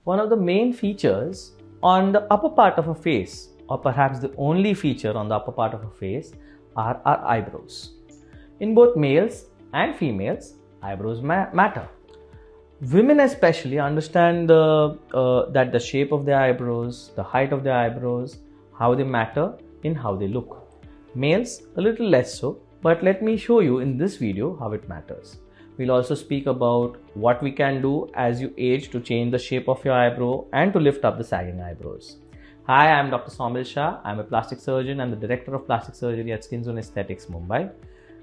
One of the main features on the upper part of a face, or perhaps the only feature on the upper part of a face, are our eyebrows. In both males and females, eyebrows matter. Women especially understand that the shape of their eyebrows, the height of their eyebrows, how they matter in how they look. Males a little less so, but let me show you in this video how it matters. We'll also speak about what we can do as you age to change the shape of your eyebrow and to lift up the sagging eyebrows. Hi, I'm Dr. Saumil Shah. I'm a plastic surgeon and the director of plastic surgery at Skin Zone Aesthetics, Mumbai.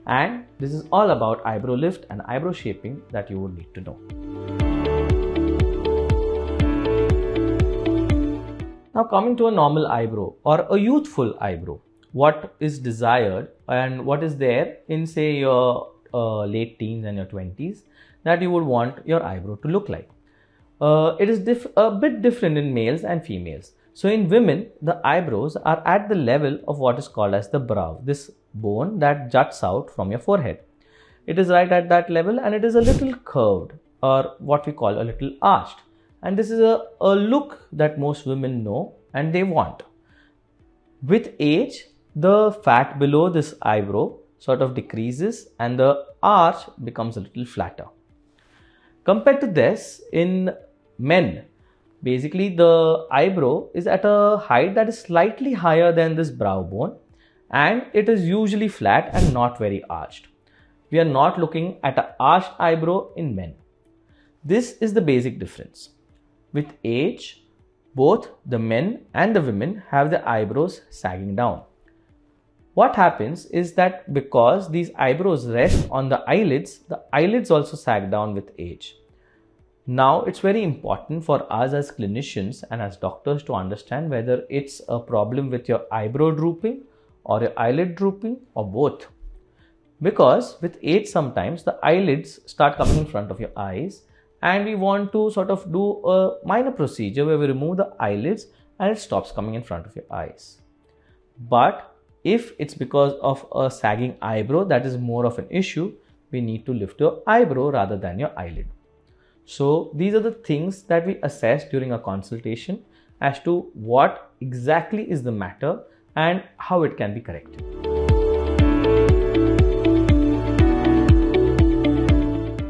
And this is all about eyebrow lift and eyebrow shaping that you would need to know. Now coming to a normal eyebrow or a youthful eyebrow, what is desired and what is there in say your late teens and your 20s that you would want your eyebrow to look like. It is a bit different in males and females. So in women, the eyebrows are at the level of what is called as the brow, this bone that juts out from your forehead. It is right at that level and it is a little curved or what we call a little arched. And this is a look that most women know and they want. With age, the fat below this eyebrow sort of decreases and the arch becomes a little flatter. Compared to this, in men, basically the eyebrow is at a height that is slightly higher than this brow bone and it is usually flat and not very arched. We are not looking at an arched eyebrow in men. This is the basic difference. With age, both the men and the women have the eyebrows sagging down. What happens is that because these eyebrows rest on the eyelids also sag down with age. Now, it's very important for us as clinicians and as doctors to understand whether it's a problem with your eyebrow drooping or your eyelid drooping or both. Because with age, sometimes the eyelids start coming in front of your eyes and we want to sort of do a minor procedure where we remove the eyelids and it stops coming in front of your eyes. But if it's because of a sagging eyebrow that is more of an issue, we need to lift your eyebrow rather than your eyelid. So these are the things that we assess during a consultation as to what exactly is the matter and how it can be corrected.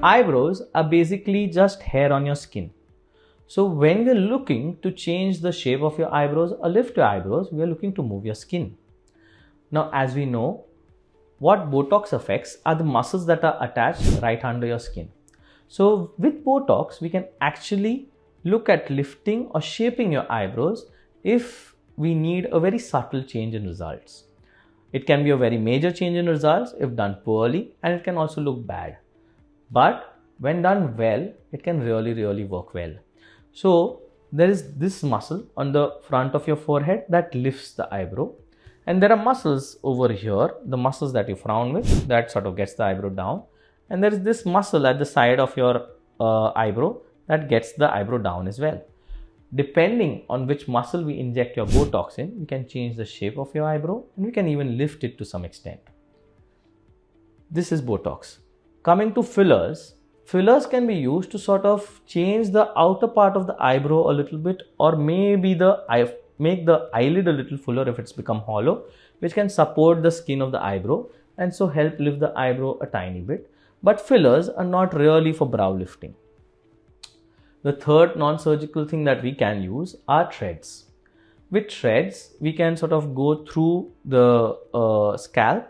Eyebrows are basically just hair on your skin. So when we're looking to change the shape of your eyebrows or lift your eyebrows, we are looking to move your skin. Now, as we know, what Botox affects are the muscles that are attached right under your skin. So with Botox, we can actually look at lifting or shaping your eyebrows if we need a very subtle change in results. It can be a very major change in results if done poorly, and it can also look bad. But when done well, it can really work well. So there is this muscle on the front of your forehead that lifts the eyebrow. And there are muscles over here, the muscles that you frown with, that sort of gets the eyebrow down. And there is this muscle at the side of your eyebrow that gets the eyebrow down as well. Depending on which muscle we inject your Botox in, we can change the shape of your eyebrow and we can even lift it to some extent. This is Botox. Coming to fillers, fillers can be used to sort of change the outer part of the eyebrow a little bit or maybe make the eyelid a little fuller if it's become hollow, which can support the skin of the eyebrow and so help lift the eyebrow a tiny bit. But fillers are not really for brow lifting. The third non-surgical thing that we can use are threads. With threads, we can sort of go through the scalp,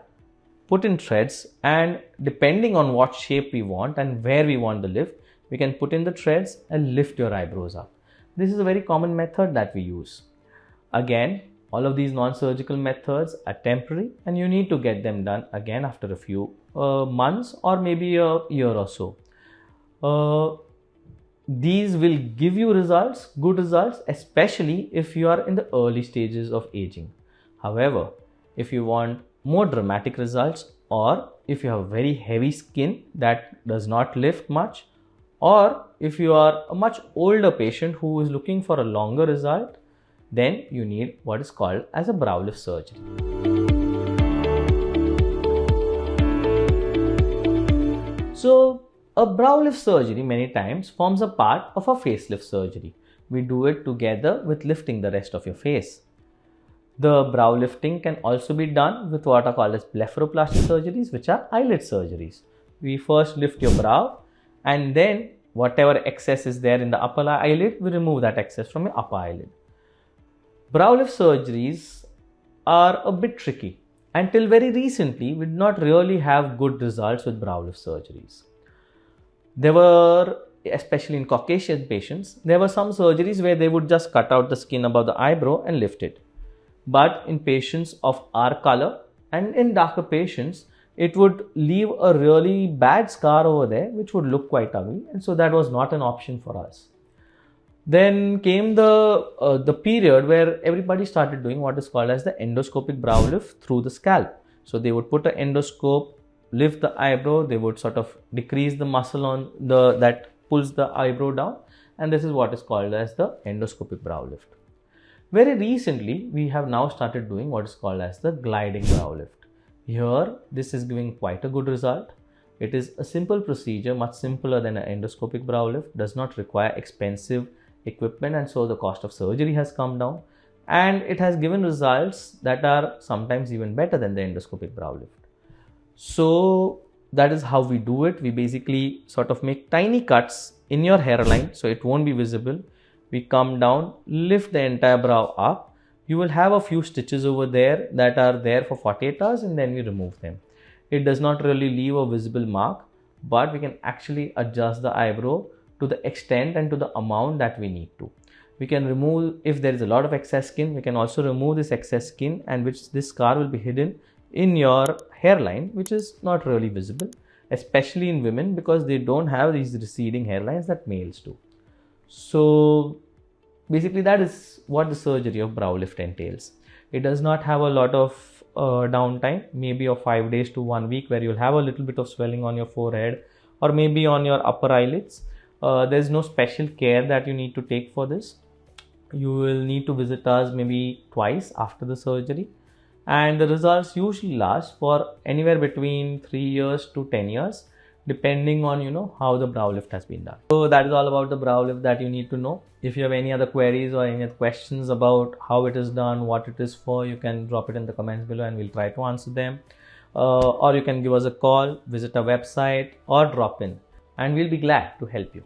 put in threads, and depending on what shape we want and where we want the lift, we can put in the threads and lift your eyebrows up. This is a very common method that we use. Again, all of these non-surgical methods are temporary and you need to get them done again after a few months or maybe a year or so. These will give you results, good results, especially if you are in the early stages of aging. However, if you want more dramatic results or if you have very heavy skin that does not lift much, or if you are a much older patient who is looking for a longer result, then you need what is called as a brow lift surgery. So a brow lift surgery many times forms a part of a facelift surgery we do it together with lifting the rest of your face. The brow lifting can also be done with what are called as blepharoplasty surgeries, which are eyelid surgeries. We first lift your brow, and then whatever excess is there in the upper eyelid, we remove that excess from your upper eyelid. Brow lift surgeries are a bit tricky. Until very recently, we did not really have good results with brow lift surgeries. There were, especially in Caucasian patients, there were some surgeries where they would just cut out the skin above the eyebrow and lift it. But in patients of our color and in darker patients, it would leave a really bad scar over there, which would look quite ugly, and so that was not an option for us. Then came the period where everybody started doing what is called as the endoscopic brow lift through the scalp. So they would put an endoscope, lift the eyebrow, they would sort of decrease the muscle on that pulls the eyebrow down, and this is what is called as the endoscopic brow lift. Very recently, we have now started doing what is called as the gliding brow lift. Here, this is giving quite a good result. It is a simple procedure, much simpler than an endoscopic brow lift, does not require expensive equipment, and so the cost of surgery has come down, and it has given results that are sometimes even better than the endoscopic brow lift. So that is how we do it. We basically sort of make tiny cuts in your hairline so it won't be visible. We come down, lift the entire brow up. You will have a few stitches over there that are there for 48 hours, and then we remove them. It does not really leave a visible mark, but we can actually adjust the eyebrow to the extent and to the amount that we need to. We can remove, if there is a lot of excess skin, we can also remove this excess skin, and this scar will be hidden in your hairline, which is not really visible, especially in women because they don't have these receding hairlines that males do. So basically that is what the surgery of brow lift entails. It does not have a lot of downtime, maybe of 5 days to 1 week, where you'll have a little bit of swelling on your forehead or maybe on your upper eyelids. There's no special care that you need to take for this. You will need to visit us maybe twice after the surgery, and the results usually last for anywhere between 3 years to 10 years, depending on how the brow lift has been done. So that is all about the brow lift that you need to know. If you have any other queries or any other questions about how it is done, what it is for, you can drop it in the comments below and we'll try to answer them. Or you can give us a call, visit our website, or drop in, and we'll be glad to help you.